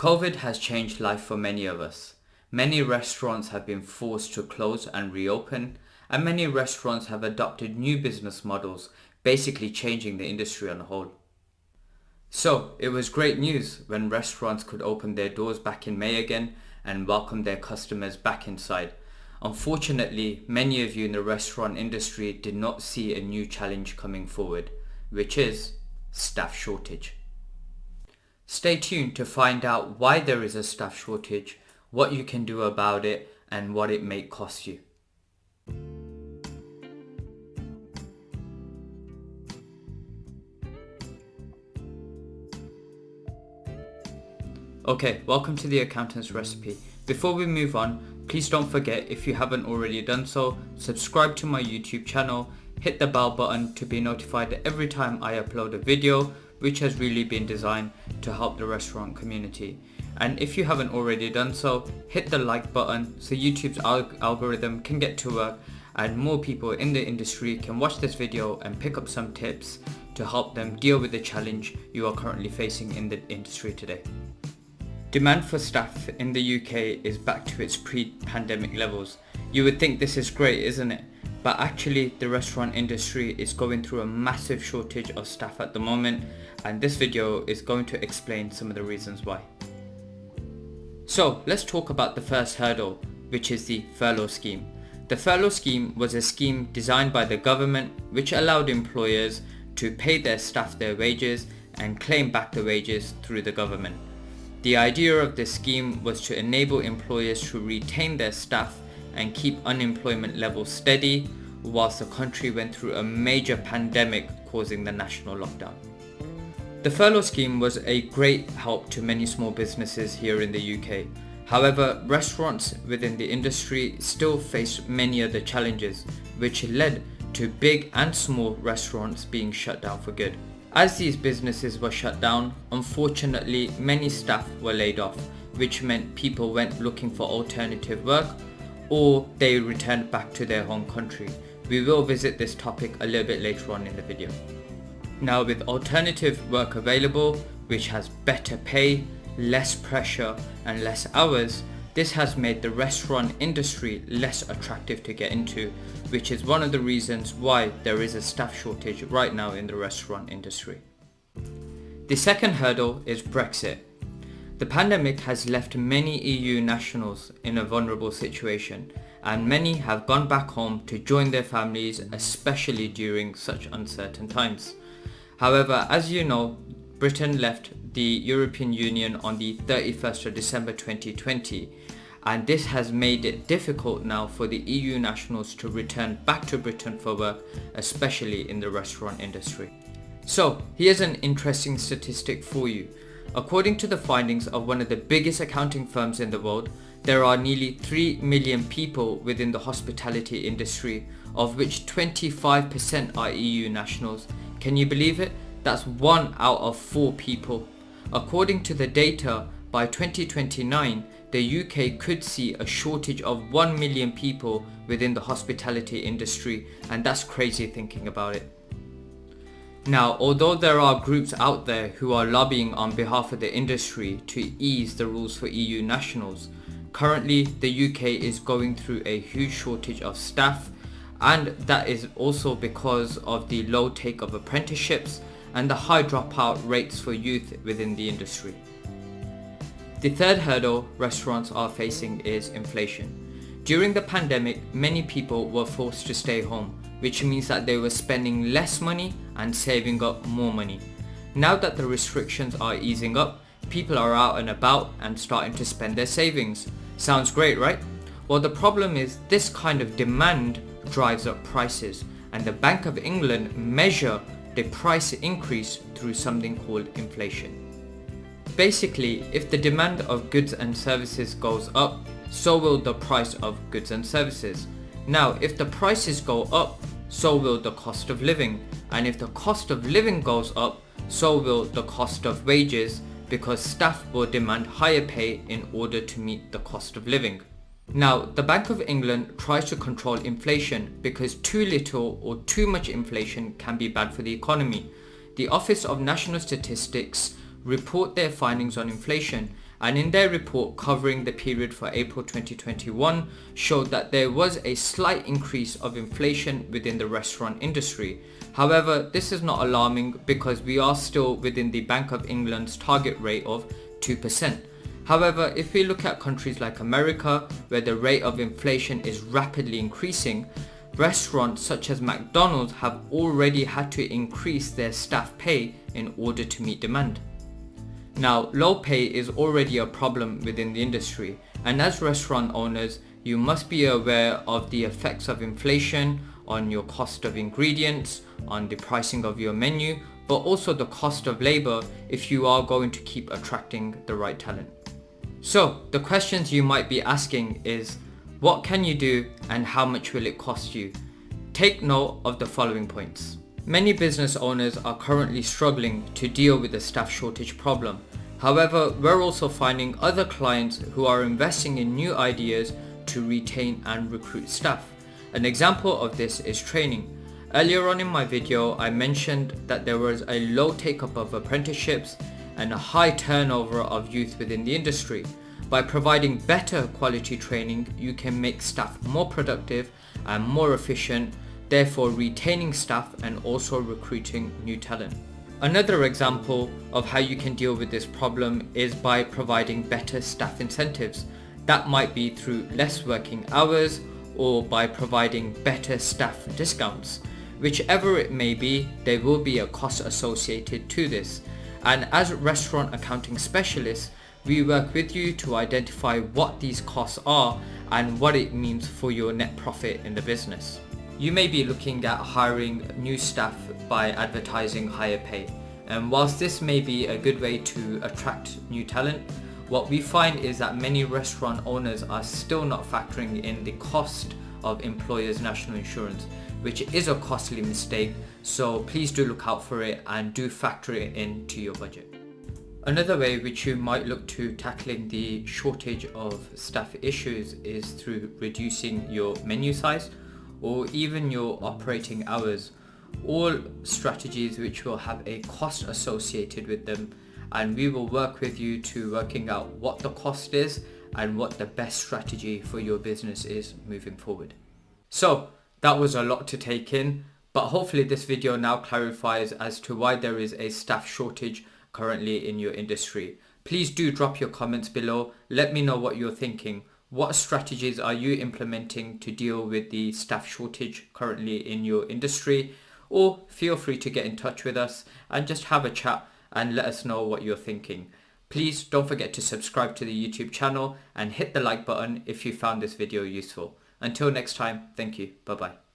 COVID has changed life for many of us. Many restaurants have been forced to close and reopen, and many restaurants have adopted new business models, basically changing the industry on the whole. So, it was great news when restaurants could open their doors back in May again and welcome their customers back inside. Unfortunately, many of you in the restaurant industry did not see a new challenge coming forward, which is staff shortage. Stay tuned to find out why there is a staff shortage, what you can do about it, and what it may cost you. Okay, welcome to the Accountant's Recipe. Before we move on, please don't forget, if you haven't already done so, subscribe to my YouTube channel, hit the bell button to be notified every time I upload a video, which has really been designed to help the restaurant community. And if you haven't already done so, hit the like button so YouTube's algorithm can get to work and more people in the industry can watch this video and pick up some tips to help them deal with the challenge you are currently facing in the industry today. Demand for staff in the UK is back to its pre-pandemic levels. You would think this is great, isn't it? But actually the restaurant industry is going through a massive shortage of staff at the moment, and this video is going to explain some of the reasons why. So let's talk about the first hurdle, which is the furlough scheme. The furlough scheme was a scheme designed by the government which allowed employers to pay their staff their wages and claim back the wages through the government. The idea of this scheme was to enable employers to retain their staff and keep unemployment levels steady whilst the country went through a major pandemic causing the national lockdown. The furlough scheme was a great help to many small businesses here in the UK. However, restaurants within the industry still face many other challenges, which led to big and small restaurants being shut down for good. As these businesses were shut down, unfortunately many staff were laid off, which meant people went looking for alternative work or they returned back to their home country. We will visit this topic a little bit later on in the video. Now, with alternative work available, which has better pay, less pressure and less hours, this has made the restaurant industry less attractive to get into, which is one of the reasons why there is a staff shortage right now in the restaurant industry. The second hurdle is Brexit. The pandemic has left many EU nationals in a vulnerable situation, and many have gone back home to join their families, especially during such uncertain times. However, as you know, Britain left the European Union on the 31st of December 2020, and this has made it difficult now for the EU nationals to return back to Britain for work, especially in the restaurant industry. So, here's an interesting statistic for you. According to the findings of one of the biggest accounting firms in the world, there are nearly 3 million people within the hospitality industry, of which 25% are EU nationals. Can you believe it? That's 1 out of 4 people. According to the data, by 2029, the UK could see a shortage of 1 million people within the hospitality industry, and that's crazy thinking about it. Now, although there are groups out there who are lobbying on behalf of the industry to ease the rules for EU nationals, currently the UK is going through a huge shortage of staff, and that is also because of the low take of apprenticeships and the high dropout rates for youth within the industry. The third hurdle restaurants are facing is inflation. During the pandemic, many people were forced to stay home, which means that they were spending less money and saving up more money. Now that the restrictions are easing up, people are out and about and starting to spend their savings. Sounds great, right? Well, the problem is this kind of demand drives up prices, and the Bank of England measure the price increase through something called inflation. Basically, if the demand of goods and services goes up, so will the price of goods and services. Now, if the prices go up, so will the cost of living. And if the cost of living goes up, so will the cost of wages, because staff will demand higher pay in order to meet the cost of living. Now, the Bank of England tries to control inflation because too little or too much inflation can be bad for the economy. The Office of National Statistics report their findings on inflation, and in their report covering the period for April 2021 showed that there was a slight increase of inflation within the restaurant industry. However, this is not alarming because we are still within the Bank of England's target rate of 2%. However, if we look at countries like America, where the rate of inflation is rapidly increasing, restaurants such as McDonald's have already had to increase their staff pay in order to meet demand. Now, low pay is already a problem within the industry, and as restaurant owners, you must be aware of the effects of inflation on your cost of ingredients, on the pricing of your menu, but also the cost of labor if you are going to keep attracting the right talent. So, the questions you might be asking is, what can you do and how much will it cost you? Take note of the following points. Many business owners are currently struggling to deal with the staff shortage problem. However, we're also finding other clients who are investing in new ideas to retain and recruit staff. An example of this is training. Earlier on in my video, I mentioned that there was a low take-up of apprenticeships and a high turnover of youth within the industry. By providing better quality training, you can make staff more productive and more efficient, therefore retaining staff and also recruiting new talent. Another example of how you can deal with this problem is by providing better staff incentives. That might be through less working hours or by providing better staff discounts. Whichever it may be, there will be a cost associated to this. And as restaurant accounting specialists, we work with you to identify what these costs are and what it means for your net profit in the business. You may be looking at hiring new staff by advertising higher pay. And whilst this may be a good way to attract new talent, what we find is that many restaurant owners are still not factoring in the cost of employers' national insurance, which is a costly mistake. So please do look out for it and do factor it into your budget. Another way which you might look to tackling the shortage of staff issues is through reducing your menu size or even your operating hours. All strategies which will have a cost associated with them, and we will work with you to working out what the cost is and what the best strategy for your business is moving forward. So that was a lot to take in, but hopefully this video now clarifies as to why there is a staff shortage currently in your industry. Please do drop your comments below. Let me know what you're thinking. What strategies are you implementing to deal with the staff shortage currently in your industry? Or feel free to get in touch with us and just have a chat and let us know what you're thinking. Please don't forget to subscribe to the YouTube channel and hit the like button if you found this video useful. Until next time, thank you. Bye bye.